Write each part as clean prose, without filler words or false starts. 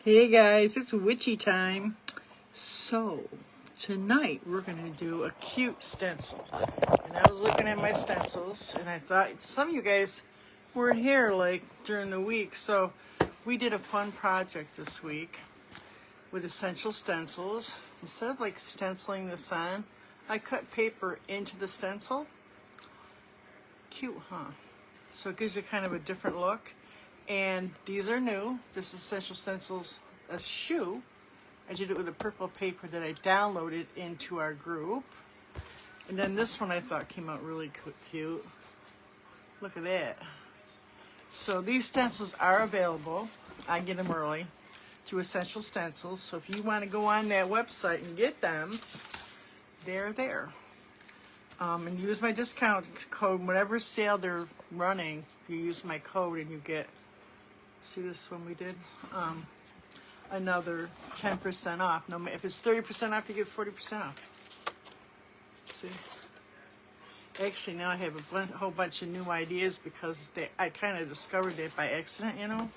Hey guys, it's witchy time. So, tonight we're going to do a cute stencil. And I was looking at my stencils and I thought some of you guys weren't here like during the week. So, we did a fun project this week with essential stencils. Instead of like stenciling this on, I cut paper into the stencil. Cute, huh? So it gives you kind of a different look. And these are new. This is Essential Stencils, a shoe. I did it with a purple paper that I downloaded into our group. And then this one I thought came out really cute. Look at that. So these stencils are available. I get them early through Essential Stencils. So if you want to go on that website and get them, they're there. And use my discount code, whatever sale they're running, you use my code and you get, see this one we did? Another 10% off. No, if it's 30% off, you get 40% off. See? Actually, now I have a whole bunch of new ideas because I kind of discovered that by accident, you know?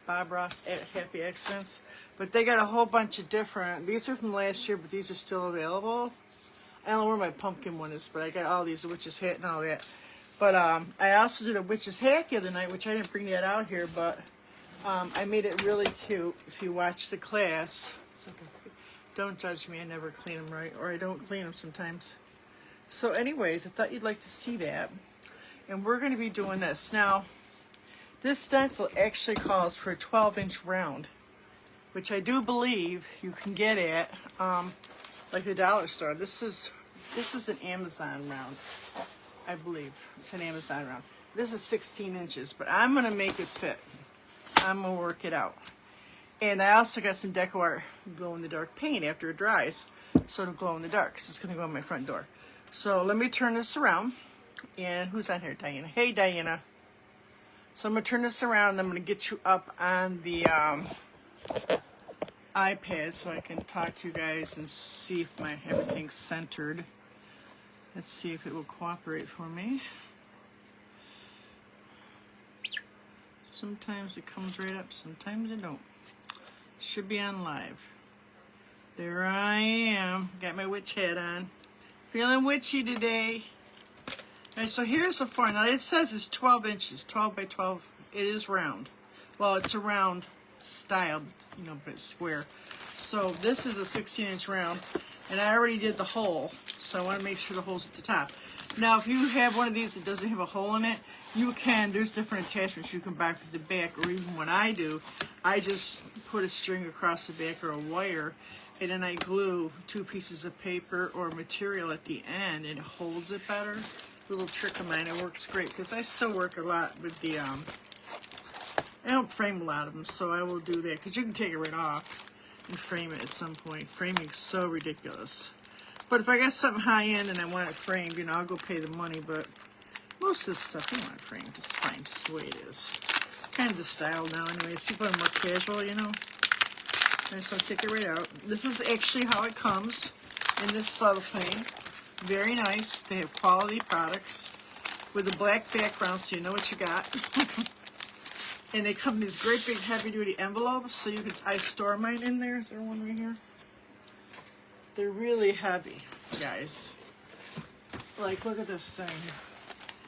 Bob Ross, Happy Accidents. But they got a whole bunch of different, these are from last year, but these are still available. I don't know where my pumpkin one is, but I got all these, a witch's hat and all that. But I also did a witch's hat the other night, which I didn't bring that out here, but I made it really cute. If you watch the class, it's like don't judge me, I never clean them right, or I don't clean them sometimes. So anyways, I thought you'd like to see that. And we're going to be doing this. Now, this stencil actually calls for a 12-inch round, which I do believe you can get at like the dollar store. This is an Amazon round, I believe. It's an Amazon round. This is 16 inches, but I'm gonna make it fit. I'm gonna work it out. And I also got some Deco Art glow in the dark paint after it dries, so it'll glow in the dark. So it's gonna go on my front door. So let me turn this around. And who's on here? Diana. Hey, Diana. So I'm gonna turn this around and I'm gonna get you up on the iPad so I can talk to you guys and see if everything's centered. Let's see if it will cooperate for me. Sometimes it comes right up, sometimes it don't. Should be on live. There I am. Got my witch hat on. Feeling witchy today. Alright, so here's the form. Now it says it's 12 inches, 12 by 12. It is round. Well, it's a round style, you know, but it's square. So this is a 16-inch round, and I already did the hole, so I want to make sure the hole's at the top. Now, if you have one of these that doesn't have a hole in it, you can, there's different attachments you can buy for the back, or even what I do, I just put a string across the back or a wire, and then I glue 2 pieces of paper or material at the end, and it holds it better. A little trick of mine, it works great, because I still work a lot with the, I don't frame a lot of them, so I will do that, because you can take it right off and frame it at some point. Framing's so ridiculous. But if I got something high-end and I want it framed, you know, I'll go pay the money, but most of this stuff you want it framed, just fine, just the way it is. Kind of the style now anyways. People are more casual, you know. And so I'll take it right out. This is actually how it comes in this cellophane. Very nice. They have quality products with a black background so you know what you got. And they come in these great big heavy-duty envelopes, so you can. I store mine in there. Is there one right here? They're really heavy, guys. Like, look at this thing.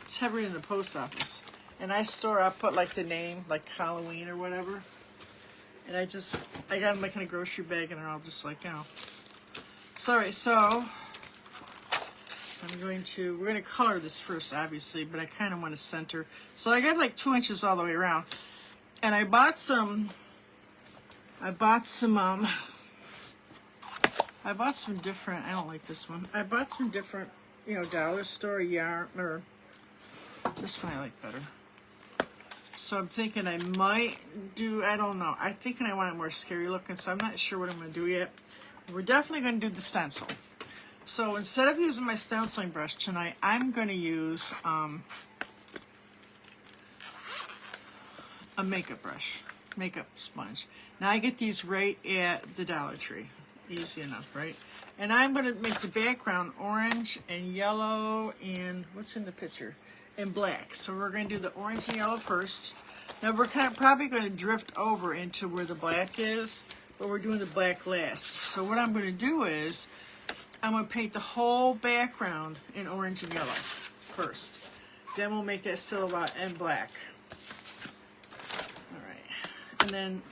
It's heavier than the post office. And I put like the name, like Halloween or whatever. And I got them like in a grocery bag, and they're all just like, you know. Sorry, so we're going to color this first, obviously, but I kind of want to center. So I got like 2 inches all the way around. And I bought some different, I don't like this one. I bought some different, you know, dollar store yarn, or this one I like better. So I'm thinking I might do, I don't know. I'm thinking I want it more scary looking, so I'm not sure what I'm going to do yet. We're definitely going to do the stencil. So instead of using my stenciling brush tonight, I'm going to use a makeup brush, makeup sponge. Now I get these right at the Dollar Tree. Easy enough, right? And I'm going to make the background orange and yellow and what's in the picture? And black. So we're going to do the orange and yellow first. Now we're probably going to drift over into where the black is, but we're doing the black last. So what I'm going to do is, I'm going to paint the whole background in orange and yellow first. Then we'll make that silhouette in black. Alright, and then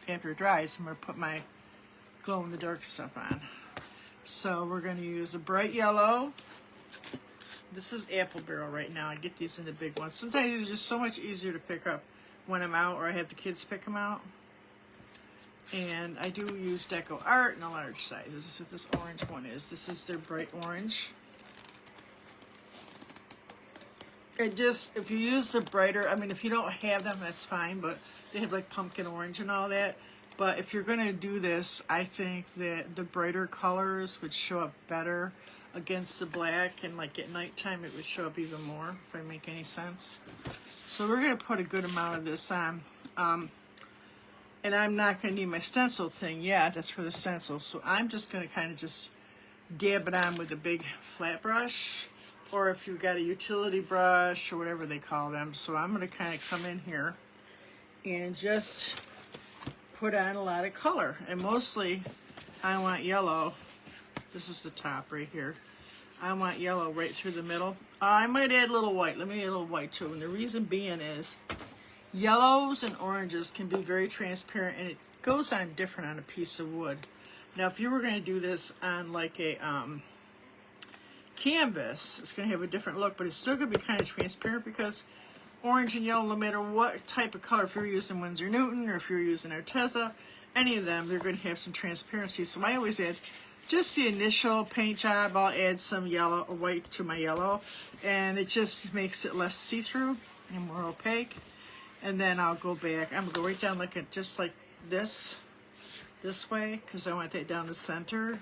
after it dries, I'm going to put my glow-in-the-dark stuff on. So we're going to use a bright yellow. This is apple barrel right now. I get these in the big ones. Sometimes these are just so much easier to pick up when I'm out, or I have the kids pick them out. And I do use Deco Art in a large size. This is what this orange one is. This is their bright orange. It just, if you use the brighter, I mean, if you don't have them, that's fine, but they have like pumpkin orange and all that. But if you're going to do this, I think that the brighter colors would show up better against the black, and like at nighttime it would show up even more, if I make any sense. So we're going to put a good amount of this on. And I'm not going to need my stencil thing yet. That's for the stencil. So I'm just going to kind of just dab it on with a big flat brush, or if you've got a utility brush or whatever they call them. So I'm going to kind of come in here and just put on a lot of color. And mostly I want yellow. This is the top right here. I want yellow right through the middle. I might add a little white. Let me add a little white too. And the reason being is yellows and oranges can be very transparent, and it goes on different on a piece of wood. Now, if you were going to do this on like a canvas, it's going to have a different look, but it's still going to be kind of transparent, because orange and yellow, no matter what type of color, if you're using Winsor Newton or if you're using Arteza, any of them, they're going to have some transparency. So I always add just the initial paint job. I'll add some yellow or white to my yellow, and it just makes it less see-through and more opaque. And then I'll go back. I'm going to go right down like a, just like this way, because I want that down the center.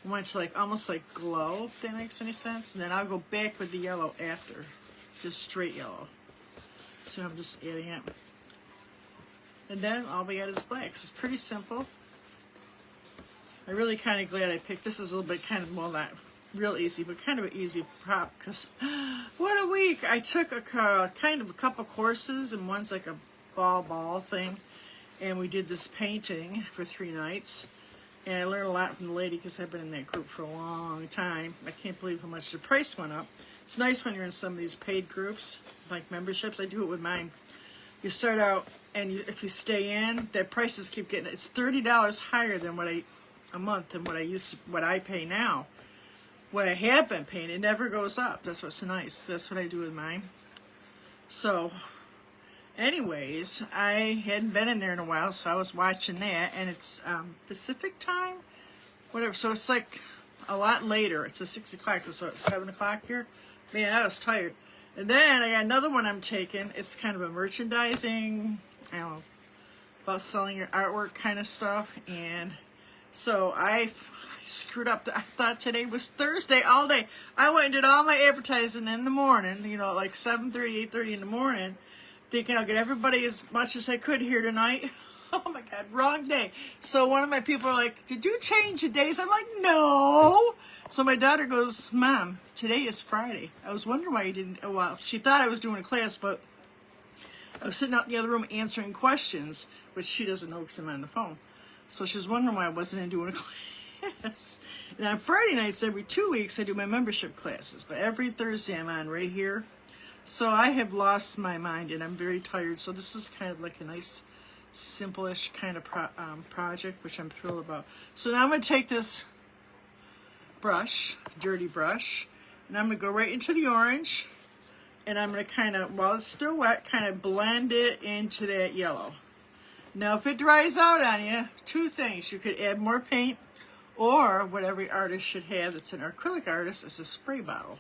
I want it to like almost like glow, if that makes any sense. And then I'll go back with the yellow after, just straight yellow. So I'm just adding it. And then all we got is black. So it's pretty simple. I'm really kind of glad I picked this. Is a little bit kind of, well, not real easy, but kind of an easy prop, because what a week. I took a kind of a couple courses, and one's like a ball thing, and we did this painting for 3 nights, and I learned a lot from the lady, because I've been in that group for a long time. I can't believe how much the price went up. It's nice when you're in some of these paid groups, like memberships. I do it with mine. You start out, and if you stay in, their prices keep getting, it's $30 higher than a month than what I pay now. What I have been paying, it never goes up. That's what's nice. That's what I do with mine. So, anyways, I hadn't been in there in a while, so I was watching that, and it's Pacific time, whatever. So it's like a lot later. It's 6 o'clock, so it's 7 o'clock here. Man, I was tired. And then I got another one I'm taking. It's kind of a merchandising, I don't know, about selling your artwork kind of stuff. And so I screwed up. I thought today was Thursday all day. I went and did all my advertising in the morning, you know, like 7:30, 8:30 in the morning, thinking I'll get everybody as much as I could here tonight. Oh my God, wrong day. So one of my people are like, did you change the days? I'm like, no. So my daughter goes, Mom, today is Friday. I was wondering why you didn't, well, she thought I was doing a class, but I was sitting out in the other room answering questions, which she doesn't know because I'm on the phone. So she was wondering why I wasn't in doing a class. And on Friday nights, every 2 weeks, I do my membership classes. But every Thursday, I'm on right here. So I have lost my mind, and I'm very tired. So this is kind of like a nice, simple-ish kind of project, which I'm thrilled about. So now I'm going to take this brush, dirty brush, and I'm going to go right into the orange. And I'm going to kind of, while it's still wet, kind of blend it into that yellow. Now, if it dries out on you, 2 things. You could add more paint, or what every artist should have that's an acrylic artist is a spray bottle.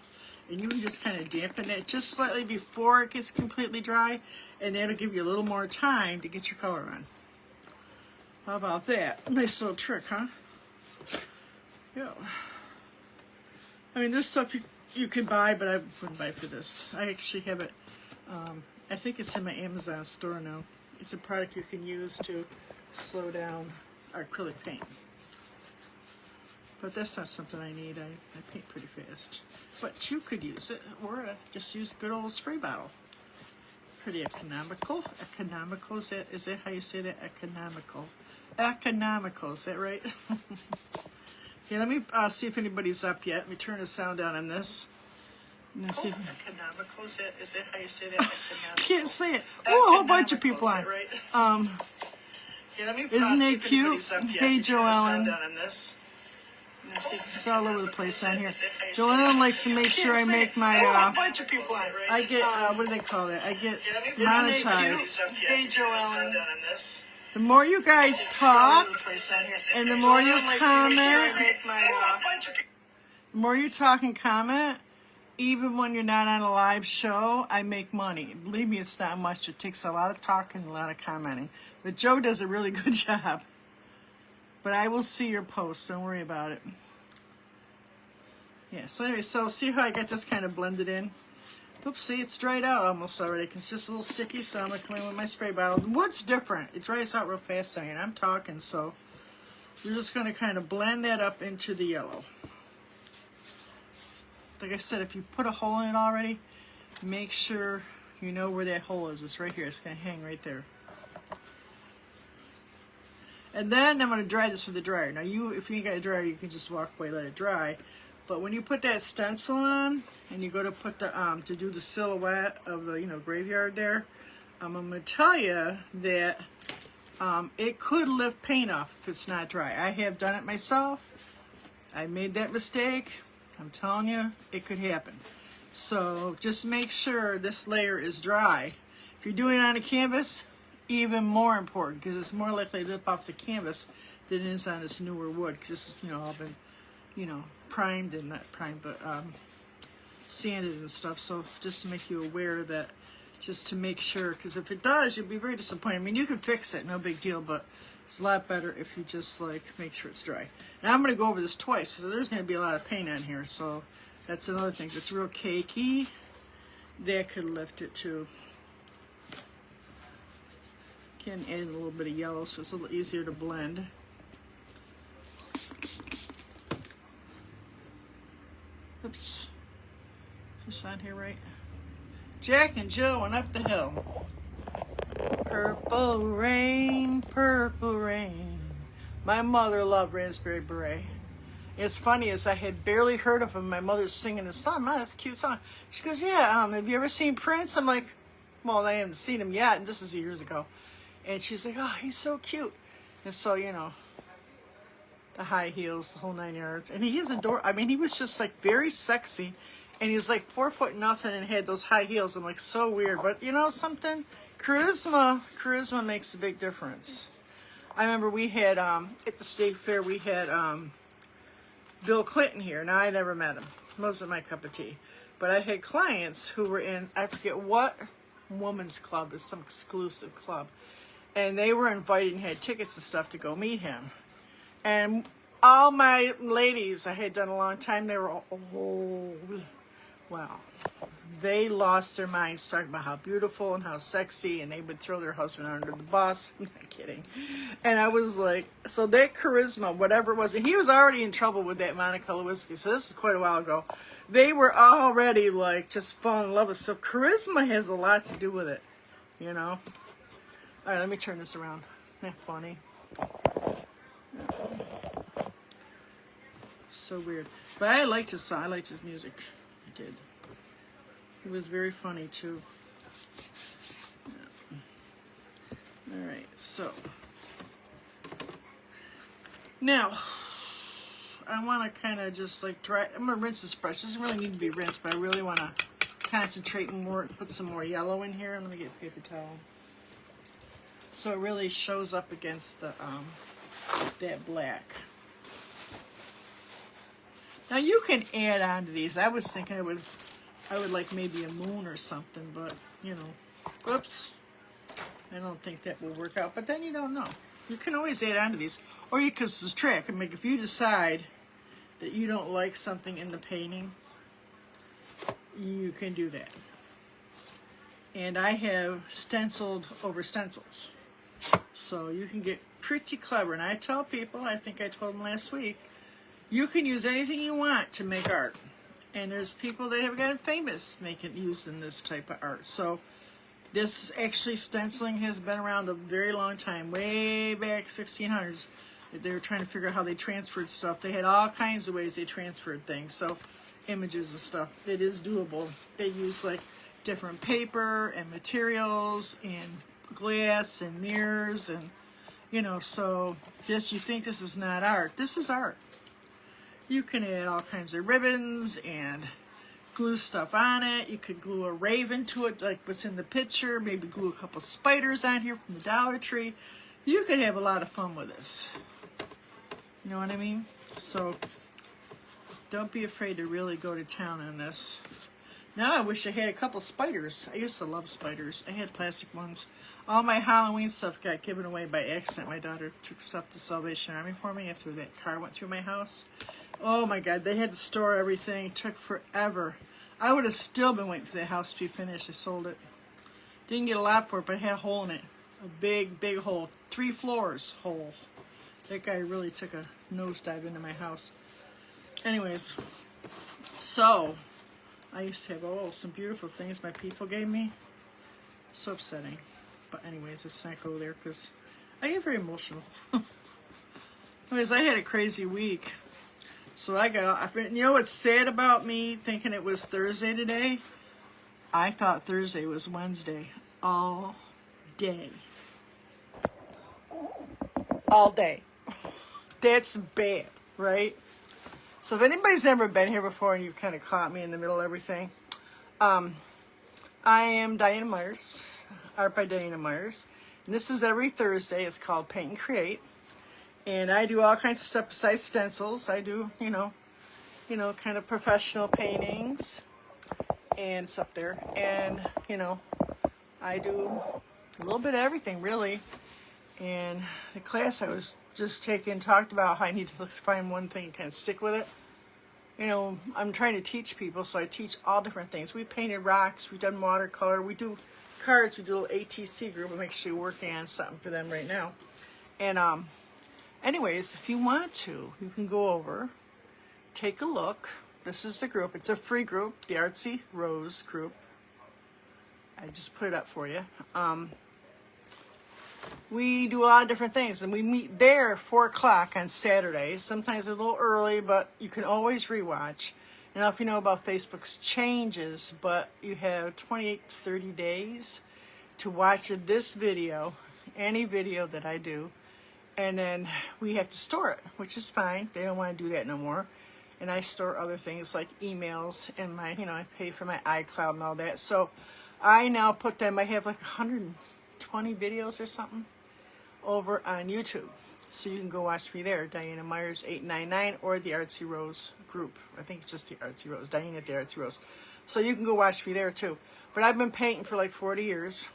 And you can just kind of dampen it just slightly before it gets completely dry, and that'll give you a little more time to get your color on. How about that? Nice little trick, huh? Yeah. I mean, there's stuff you can buy, but I wouldn't buy for this. I actually have it, I think it's in my Amazon store now. It's a product you can use to slow down acrylic paint. But that's not something I need. I paint pretty fast. But you could use it, or just use good old spray bottle. pretty economical. Economical, is that how you say that? Economical. Economical, is that right? Okay, let me see if anybody's up yet. Let me turn the sound down on this. See. Economical, is that how you say that? I can't say it. Oh, a whole bunch of people on. Right? Yeah, let me isn't it cute? Hey, Joellen. It's all over the place on here. Joellen likes to make sure I make my, I get, what do they call it? I get monetized. Hey, Joellen. The more you guys talk, and the more you comment, the more you talk and comment, even when you're not on a live show, I make money. Believe me, it's not much. It takes a lot of talking and a lot of commenting. But Joe does a really good job. But I will see your posts. Don't worry about it. Yeah, so anyway, so see how I got this kind of blended in? Oops, see, it's dried out almost already. It's just a little sticky, so I'm going to come in with my spray bottle. The wood's different. It dries out real fast on you, and I'm talking, so you're just going to kind of blend that up into the yellow. Like I said, if you put a hole in it already, make sure you know where that hole is. It's right here. It's going to hang right there. And then I'm going to dry this with a dryer. Now, if you ain't got a dryer, you can just walk away, let it dry. But when you put that stencil on, and you go to put the to do the silhouette of the graveyard there, I'm going to tell you that it could lift paint off if it's not dry. I have done it myself. I made that mistake. I'm telling you, it could happen. So just make sure this layer is dry. If you're doing it on a canvas, even more important, because it's more likely to lip off the canvas than it is on this newer wood, because this is all been primed, and not primed, but sanded and stuff. So just to make you aware that, just to make sure, because if it does, you'll be very disappointed. I mean, you can fix it, no big deal, but it's a lot better if you just make sure it's dry. Now I'm going to go over this twice, so there's going to be a lot of paint on here, so that's another thing. If it's real cakey, that could lift it too. Can add a little bit of yellow so it's a little easier to blend. Oops. Is this on here right? Jack and Jill went up the hill. Purple rain, purple rain. My mother loved Raspberry Beret. It's funny, as I had barely heard of him, my mother's singing this song. Man, that's a cute song. She goes, yeah, have you ever seen Prince? I'm like, well, I haven't seen him yet, and this is years ago. And she's like, oh, he's so cute. And so, the high heels, the whole 9 yards. And he is adorable. I mean, he was just very sexy. And he was 4 foot nothing and had those high heels. I'm so weird. But something? Charisma makes a big difference. I remember we had, at the state fair, we had Bill Clinton here. Now, I never met him. Wasn't my cup of tea. But I had clients who were in, I forget what woman's club. It's some exclusive club. And they were invited and had tickets and stuff to go meet him. And all my ladies I had done a long time, they were all, oh, wow. They lost their minds talking about how beautiful and how sexy, and they would throw their husband under the bus. I'm not kidding. And I was like, so that charisma, whatever it was, and he was already in trouble with that Monica Lewinsky, so this is quite a while ago. They were already just falling in love with it. So charisma has a lot to do with it, All right, let me turn this around. Isn't that funny? So weird. But I liked his song. I liked his music. I did. He was very funny, too. Yeah. All right, so. Now, I want to kind of just dry. I'm going to rinse this brush. It doesn't really need to be rinsed, but I really want to concentrate more, put some more yellow in here. Let me get a paper towel. So it really shows up against the that black. Now you can add on to these. I was thinking I would maybe a moon or something, but whoops. I don't think that will work out. But then you don't know. You can always add on to these, or you can subtract. If you decide that you don't like something in the painting, you can do that. And I have stenciled over stencils. So you can get pretty clever. And I tell people, I think I told them last week, you can use anything you want to make art. And there's people that have gotten famous using this type of art. So This actually, stenciling has been around a very long time, way back 1600s. They were trying to figure out how they transferred stuff. They had all kinds of ways they transferred things, so images and stuff. It is doable. They use like different paper and materials and glass and mirrors and, you know, so just, you think this is not art. This is art. You can add all kinds of ribbons and glue stuff on it. You could glue a raven to it like what's in the picture, maybe glue a couple spiders on here from the Dollar Tree. You could have a lot of fun with this. You know what I mean? So don't be afraid to really go to town on this. Now I wish I had a couple spiders. I used to love spiders. I had plastic ones. All my Halloween stuff got given away by accident. My daughter took stuff to Salvation Army for me after that car went through my house. Oh my God, they had to store everything. It took forever. I would have still been waiting for the house to be finished. I sold it. Didn't get a lot for it, but it had a hole in it. A big, big hole. 3 floors hole. That guy really took a nosedive into my house. Anyways, so I used to have, some beautiful things my people gave me. So upsetting. But anyways, let's not go there because I get very emotional. Anyways, I had a crazy week. So you know what's sad about me thinking it was Thursday today? I thought Thursday was Wednesday all day. All day. That's bad, right? So if anybody's never been here before and you kind of caught me in the middle of everything, I am Diana Myers, Art by Diana Myers. And this is every Thursday. It's called Paint and Create. And I do all kinds of stuff besides stencils. I do, you know, kind of professional paintings and stuff there. And, you know, I do a little bit of everything, really. And the class I was just taking talked about how I need to find one thing and kind of stick with it. You know, I'm trying to teach people, so I teach all different things. We painted rocks, we've done watercolor, we do cards, we do a little ATC group. I'm actually working on something for them right now. And anyways, if you want to, you can go over, take a look. This is the group. It's a free group, the Artsy Rose group. I just put it up for you. We do a lot of different things, and we meet there 4 o'clock on Saturdays. Sometimes a little early, but you can always rewatch. I don't know if you know about Facebook's changes, but you have 28 to 30 days to watch this video, any video that I do, and then we have to store it, which is fine. They don't want to do that no more. And I store other things like emails and my, I pay for my iCloud and all that. So I now put them, I have like 120 videos or something over on YouTube. So you can go watch me there, Diana Myers 899, or the Artsy Rose group. I think it's just the Artsy Rose, Diana at the Artsy Rose. So you can go watch me there too. But I've been painting for like 40 years.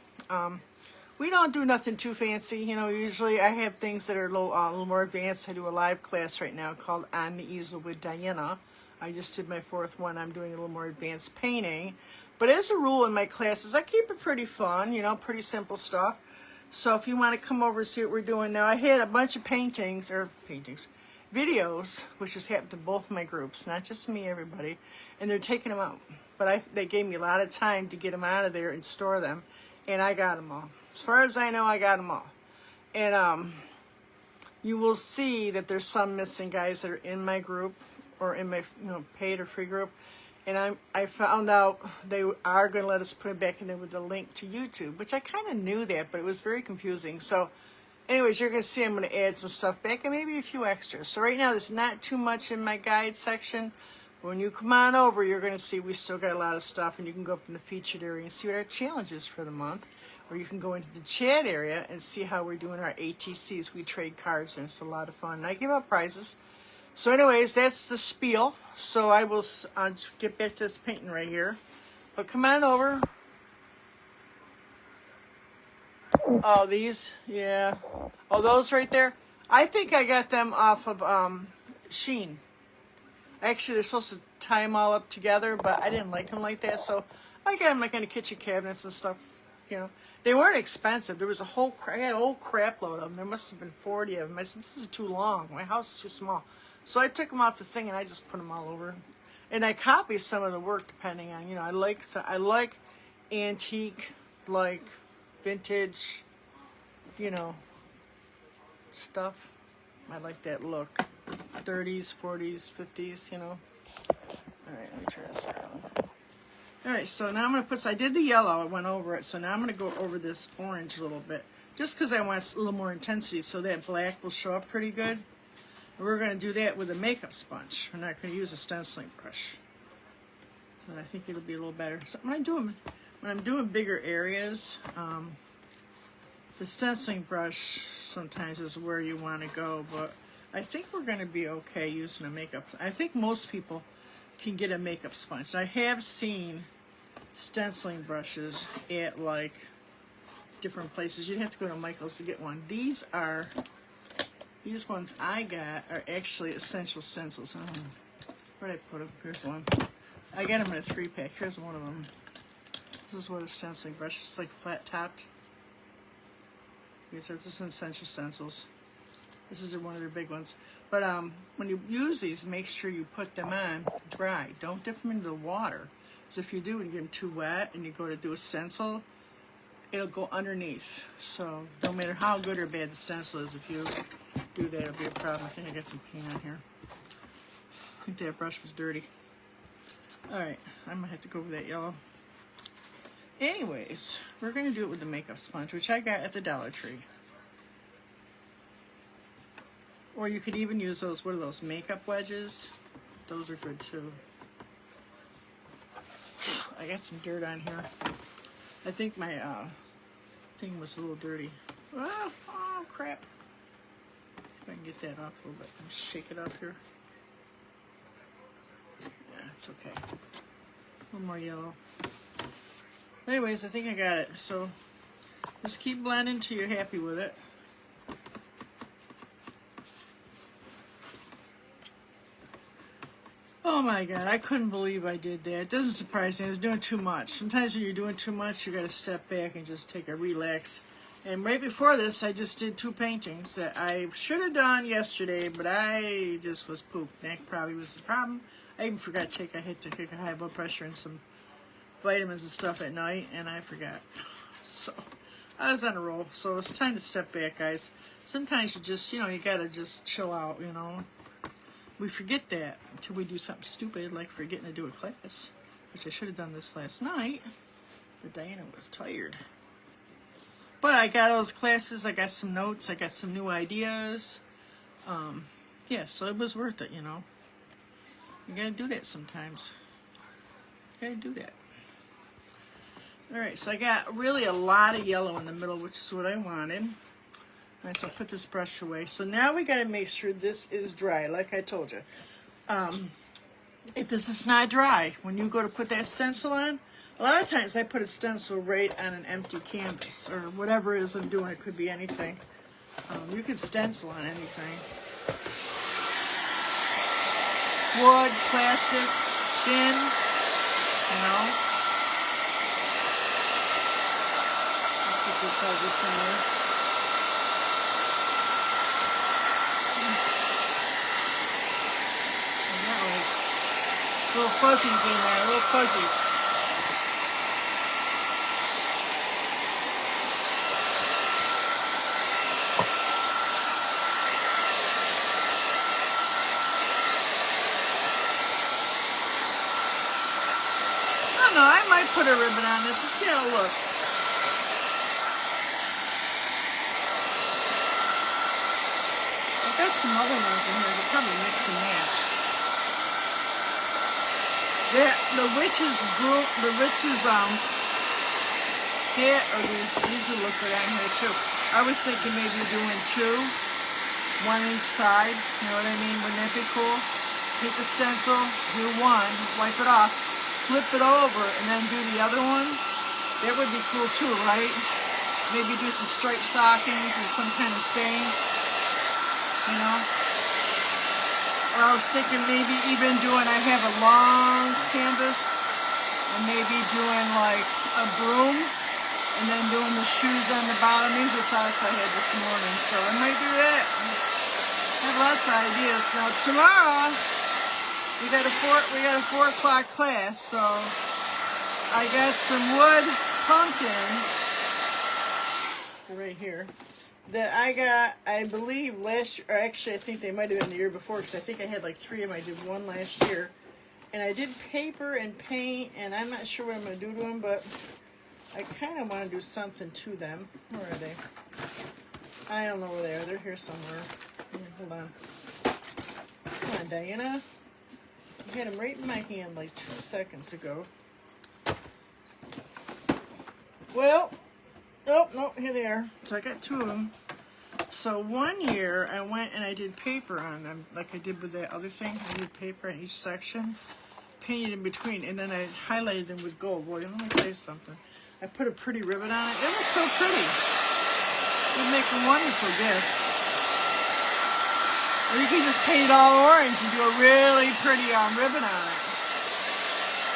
We don't do nothing too fancy. Usually I have things that are a little more advanced. I do a live class right now called On the Easel with Diana. I just did my 4th one. I'm doing a little more advanced painting. But as a rule in my classes, I keep it pretty fun, pretty simple stuff. So if you want to come over and see what we're doing now, I had a bunch of videos, which has happened to both my groups, not just me, everybody, and they're taking them out. But they gave me a lot of time to get them out of there and store them, and I got them all. As far as I know, I got them all. And you will see that there's some missing guys that are in my group or in my paid or free group. And I found out they are going to let us put it back in there with a link to YouTube, which I kind of knew that, but it was very confusing. So anyways, you're going to see I'm going to add some stuff back and maybe a few extras. So right now there's not too much in my guide section. When you come on over, you're going to see we still got a lot of stuff, and you can go up in the featured area and see what our challenge is for the month. Or you can go into the chat area and see how we're doing our ATCs. We trade cards, and it's a lot of fun. And I give out prizes. So anyways, that's the spiel. So I'll get back to this painting right here. But come on over. Oh, these? Yeah. Oh, those right there? I think I got them off of Shein. Actually, they're supposed to tie them all up together, but I didn't like them like that. So I got them like in the kitchen cabinets and stuff. They weren't expensive. There was I had a whole crap load of them. There must have been 40 of them. I said, this is too long. My house is too small. So I took them off the thing and I just put them all over. And I copied some of the work depending on, I like antique like vintage, you know, stuff. I like that look. 30s, 40s, 50s, you know. All right, let me turn this around. All right, so now I'm going to put, so I did the yellow, I went over it, so now I'm going to go over this orange a little bit, just because I want a little more intensity, so that black will show up pretty good. And we're going to do that with a makeup sponge. We're not going to use a stenciling brush. But I think it'll be a little better. So when I'm doing bigger areas, the stenciling brush sometimes is where you want to go, but I think we're going to be okay using a makeup. I think most people can get a makeup sponge. I have seen stenciling brushes at like different places. You'd have to go to Michael's to get one. These ones I got are actually essential stencils. Where'd I put them? Here's one. I got them in a 3-pack. Here's one of them. This is what a stenciling brush is, like flat topped. These are just essential stencils. This is one of their big ones. But when you use these, make sure you put them on dry. Don't dip them into the water. Because if you do and you get them too wet and you go to do a stencil, it'll go underneath. So no matter how good or bad the stencil is, if you do that, it'll be a problem. I think I got some paint on here. I think that brush was dirty. All right, I'm gonna have to go over that yellow. Anyways, we're gonna do it with the makeup sponge, which I got at the Dollar Tree. Or you could even use those, what are those, makeup wedges? Those are good too. I got some dirt on here. I think my thing was a little dirty. Oh, crap. See if I can get that off a little bit. I'll shake it up here. Yeah, it's okay. A little more yellow. Anyways, I think I got it. So just keep blending until you're happy with it. Oh my God, I couldn't believe I did that. It doesn't surprise me. I was doing too much. Sometimes when you're doing too much, you got to step back and just take a relax. And right before this, I just did 2 paintings that I should have done yesterday, but I just was pooped. That probably was the problem. I even forgot to take, I had to take a high blood pressure and some vitamins and stuff at night, and I forgot. So I was on a roll. So it's time to step back, guys. Sometimes you just, you know, you got to just chill out, you know. We forget that until we do something stupid, like forgetting to do a class, which I should have done this last night, but Diana was tired. But I got those classes, I got some notes, I got some new ideas. Yeah, so it was worth it, you know. You gotta do that sometimes. You gotta do that. Alright, so I got really a lot of yellow in the middle, which is what I wanted. Alright, so I'll put this brush away. So now we gotta make sure this is dry, like I told you. If this is not dry, when you go to put that stencil on, a lot of times I put a stencil right on an empty canvas, or whatever it is I'm doing. It could be anything. You can stencil on anything. Wood, plastic, tin, you know. Let's get this out of this one here. Little fuzzies in there, little fuzzies. I don't know, I might put a ribbon on this and see how it looks. I've got some other ones in here, they'll probably mix and match. The witch's hat, or these would look good on here too. I was thinking maybe doing 2, 1 each side. You know what I mean? Wouldn't that be cool? Take the stencil, do 1, wipe it off, flip it over, and then do the other one. That would be cool too, right? Maybe do some striped stockings and some kind of saying, you know? Or I was thinking maybe even doing, I have a long canvas, and maybe doing like a broom, and then doing the shoes on the bottom. These are thoughts I had this morning, so I might do that. I have lots of ideas. Now tomorrow, we got a 4 o'clock class, so I got some wood pumpkins right here that I got, I believe last year, or actually I think they might have been the year before, because I think I had like 3 of them. I did one last year. And I did paper and paint, and I'm not sure what I'm going to do to them, but I kind of want to do something to them. Where are they? I don't know where they are. They're here somewhere. Hold on. Come on, Diana. I had them right in my hand like 2 seconds ago. Well, oh, no, here they are. So I got 2 of them. So one year I went and I did paper on them, like I did with that other thing. I did paper on each section, painted in between, and then I highlighted them with gold. Boy, let me tell you something. I put a pretty ribbon on it. It was so pretty. It would make a wonderful gift. Or you could just paint it all orange and do a really pretty ribbon on it.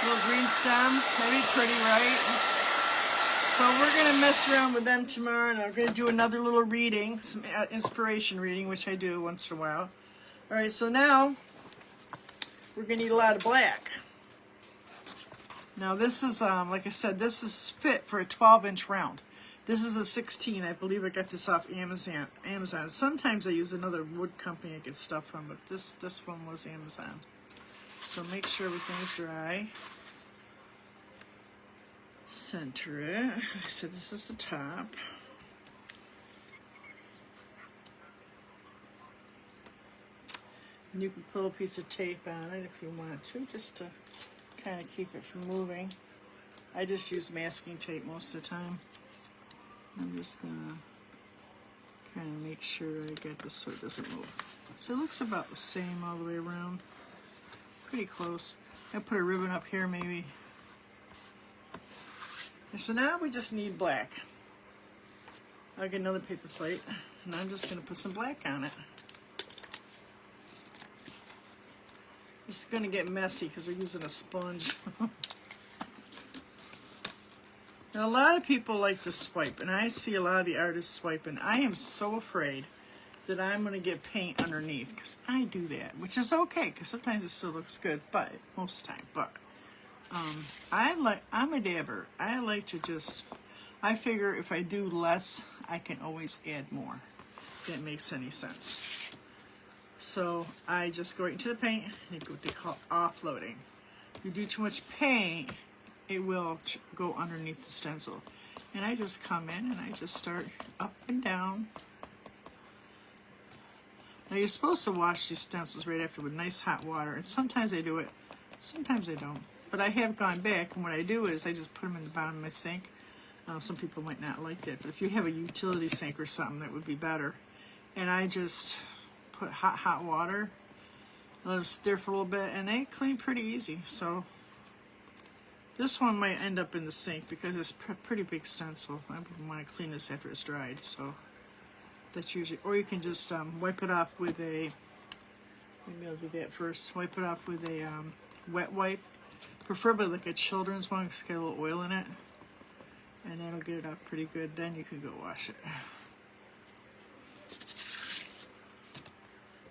Little green stem. That'd be pretty, right? So we're going to mess around with them tomorrow, and I'm going to do another little reading, some inspiration reading, which I do once in a while. All right, so now we're going to need a lot of black. Now this is, like I said, this is fit for a 12-inch round. This is a 16. I believe I got this off Amazon. Sometimes I use another wood company I get stuff from, but this one was Amazon. So make sure everything is dry. Center it. I said this is the top. And you can put a piece of tape on it if you want to, just to kind of keep it from moving. I just use masking tape most of the time. I'm just gonna kind of make sure I get this so it doesn't move. So it looks about the same all the way around. Pretty close. I put a ribbon up here maybe. And so now we just need black. I'll get another paper plate, and I'm just going to put some black on it. It's going to get messy because we're using a sponge. Now, a lot of people like to swipe, and I see a lot of the artists swiping. I am so afraid that I'm going to get paint underneath, because I do that, which is okay, because sometimes it still looks good, but most of the time. But I'm a dabber. I like to just, I figure if I do less, I can always add more. If that makes any sense. So I just go right into the paint and do what they call offloading. If you do too much paint, it will go underneath the stencil. And I just come in and I just start up and down. Now you're supposed to wash these stencils right after with nice hot water, and sometimes I do it, sometimes I don't. But I have gone back, and what I do is I just put them in the bottom of my sink. Some people might not like that, but if you have a utility sink or something, that would be better. And I just put hot water, let them stir for a little bit, and they clean pretty easy. So this one might end up in the sink because it's a pretty big stencil. I wouldn't want to clean this after it's dried, so that's usually, or you can just wipe it off with a, maybe I'll do that first, wipe it off with a wet wipe, preferably like a children's one because it's got a little oil in it, and that'll get it off pretty good. Then you can go wash it.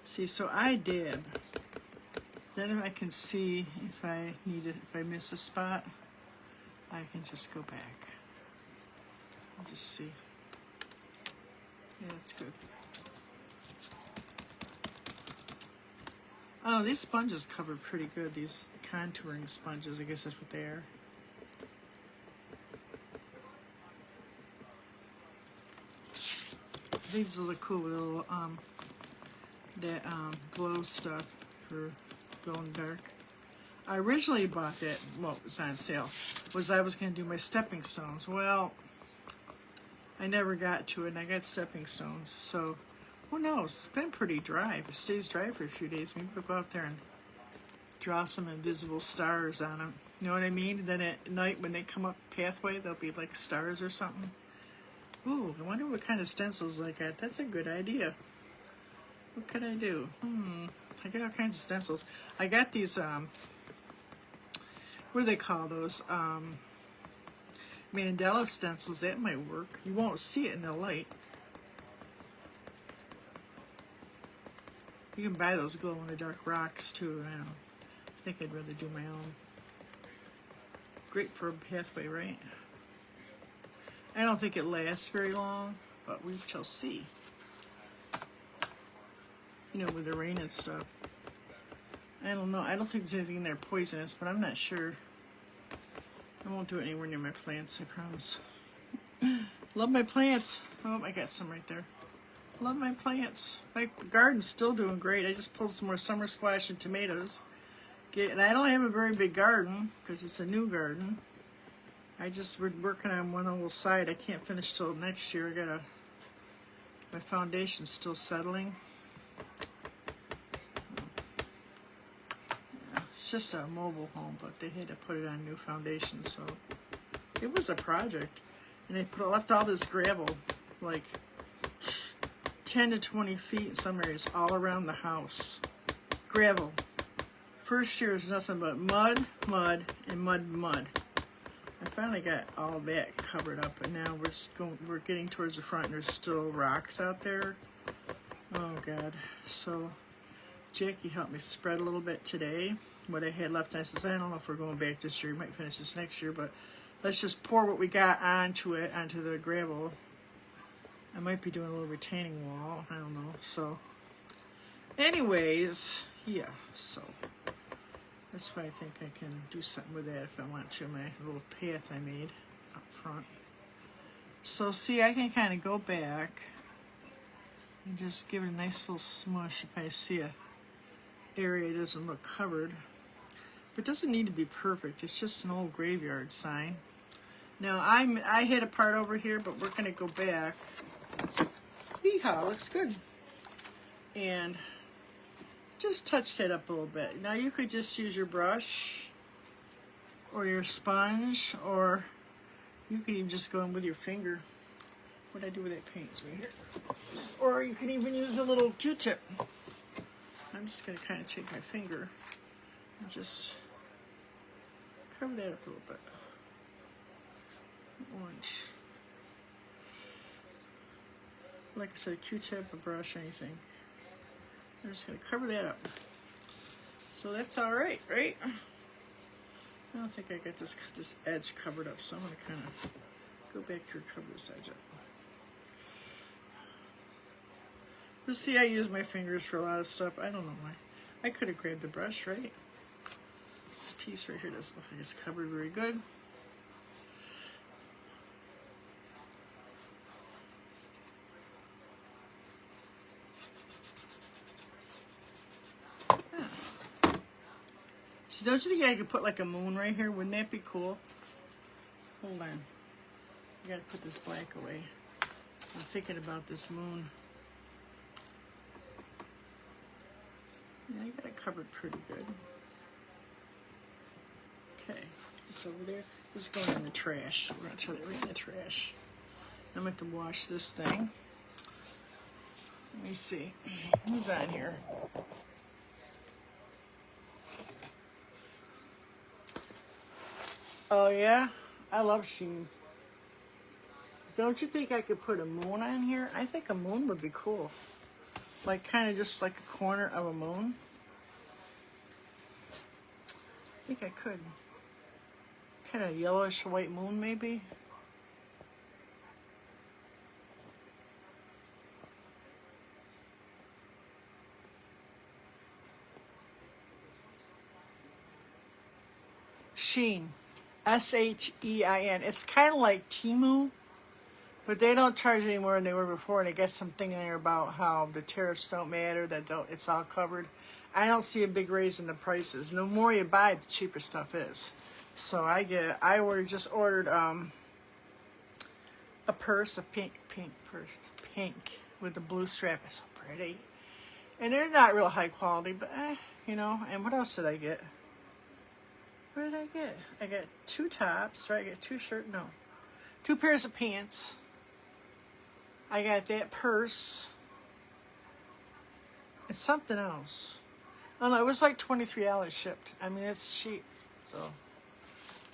See, so I dab. Then if I can see if I need it, if I miss a spot, I can just go back and just see. Yeah, that's good. Oh, these sponges cover pretty good. These contouring sponges, I guess that's what they are. These look cool with a little that glow stuff for going dark. I originally bought that, well, it was on sale, was I was going to do my stepping stones. Well, I never got to it, and I got stepping stones. So, who knows? It's been pretty dry. If it stays dry for a few days, maybe we'll go out there and draw some invisible stars on them. You know what I mean? Then at night, when they come up pathway, they'll be like stars or something. Ooh, I wonder what kind of stencils I got. That's a good idea. What could I do? I got all kinds of stencils. I got these, what do they call those? Mandela stencils. That might work. You won't see it in the light. You can buy those glow-in-the-dark rocks too. I think I'd rather do my own. Great for a pathway, right? I don't think it lasts very long, but we shall see. You know, with the rain and stuff. I don't know. I don't think there's anything in there poisonous, but I'm not sure. I won't do it anywhere near my plants, I promise. Love my plants. Oh, I got some right there. Love my plants. My garden's still doing great. I just pulled some more summer squash and tomatoes. And I don't have a very big garden because it's a new garden. We're working on one little side. I can't finish till next year. My foundation's still settling. Yeah, it's just a mobile home, but they had to put it on new foundation, so it was a project. And they left all this gravel, like 10 to 20 feet in some areas, all around the house. Gravel. First year is nothing but mud, mud, and mud. I finally got all that covered up, and now we're getting towards the front, and there's still rocks out there. Oh God! So Jackie helped me spread a little bit today. What I had left, I said, I don't know if we're going back this year. We might finish this next year, but let's just pour what we got onto the gravel. I might be doing a little retaining wall. I don't know. So, anyways, yeah. So. That's why I think I can do something with that if I want to, my little path I made up front. So see, I can kind of go back and just give it a nice little smush if I see a area doesn't look covered. But it doesn't need to be perfect. It's just an old graveyard sign. Now, I hit a part over here, but we're going to go back. Yeehaw, looks good. And just touch that up a little bit. Now you could just use your brush or your sponge, or you could even just go in with your finger. What I do with that paint is right here. Or you can even use a little Q-tip. I'm just going to kind of take my finger and just cover that up a little bit. Orange. Like I said, Q-tip, a brush, anything. I'm just going to cover that up. So that's all right, right? I don't think I got this edge covered up, so I'm going to kind of go back here and cover this edge up. But see, I use my fingers for a lot of stuff. I don't know why. I could have grabbed the brush, right? This piece right here doesn't look like it's covered very good. So don't you think I could put like a moon right here? Wouldn't that be cool? Hold on. I gotta put this black away. I'm thinking about this moon. Yeah, I got it covered pretty good. Okay, this over there. This is going in the trash. We're gonna throw that right in the trash. I'm going to wash this thing. Let me see. Who's on here? Oh yeah? I love sheen. Don't you think I could put a moon on here? I think a moon would be cool. Like kind of just like a corner of a moon. I think I could. Kind of yellowish white moon maybe. Shein. S-H-E-I-N. It's kind of like Temu, but they don't charge any more than they were before, and they got something in there about how the tariffs don't matter, it's all covered. I don't see a big raise in the prices. The more you buy, the cheaper stuff is. So I just ordered a purse, a pink purse. It's pink with the blue strap. It's so pretty. And they're not real high quality, but you know. And what else did I get? What did I get? I got 2 tops, right? I got 2 shirts, no. 2 pairs of pants. I got that purse. And something else. Oh no, it was like $23 shipped. I mean, it's cheap. So,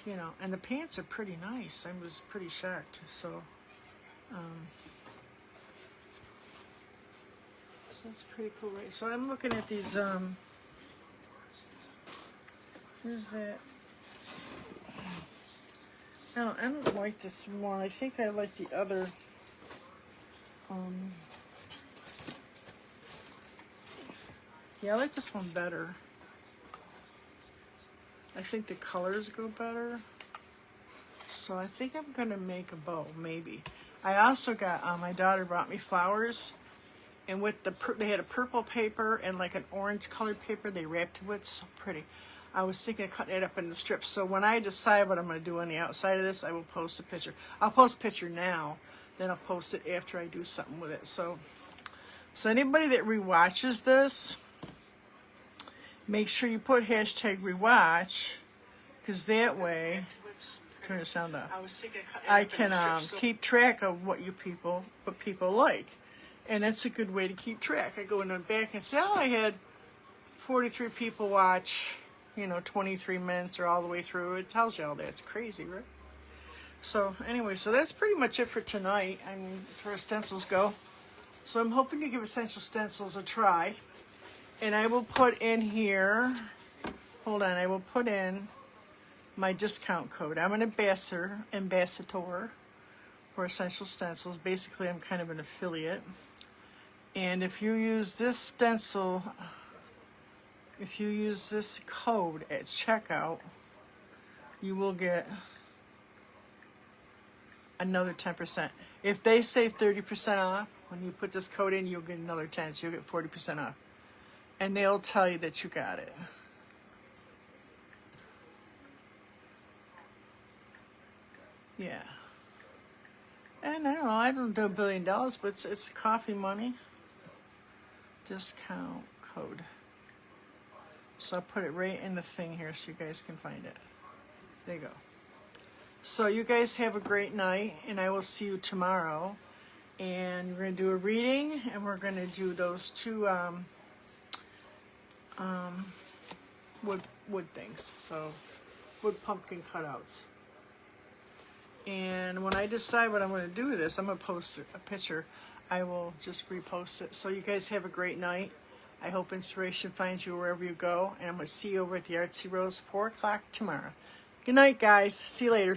you know, and the pants are pretty nice. I was pretty shocked. So that's pretty cool, right? So I'm looking at these, where's that? I don't like this one. I think I like the other. Yeah, I like this one better. I think the colors go better. So I think I'm gonna make a bow, maybe. I also got, my daughter brought me flowers, and with they had a purple paper and like an orange colored paper they wrapped it with, so pretty. I was thinking of cutting it up into strips, so when I decide what I'm gonna do on the outside of this, I will post a picture. I'll post a picture now, then I'll post it after I do something with it. So anybody that rewatches this, make sure you put hashtag rewatch, because that way, turn the sound off, I can keep track of what people like. And that's a good way to keep track. I go in the back and say, oh, I had 43 people watch, 23 minutes or all the way through. It tells you all that. It's crazy, right? So anyway, so that's pretty much it for tonight. I mean, as far as stencils go. So I'm hoping to give Essential Stencils a try. And I will put in here, hold on, I will put in my discount code. I'm an ambassador for Essential Stencils. Basically, I'm kind of an affiliate. And if you use this stencil, if you use this code at checkout, you will get another 10%. If they say 30% off, when you put this code in, you'll get another 10, so you'll get 40% off. And they'll tell you that you got it. Yeah. And I don't do $1 billion, but it's coffee money. Discount code. So I'll put it right in the thing here so you guys can find it. There you go. So you guys have a great night, and I will see you tomorrow. And we're going to do a reading, and we're going to do those two wood things. So wood pumpkin cutouts. And when I decide what I'm going to do with this, I'm going to post a picture. I will just repost it. So you guys have a great night. I hope inspiration finds you wherever you go. And I'm going to see you over at the Artsy Rose, 4 o'clock tomorrow. Good night, guys. See you later.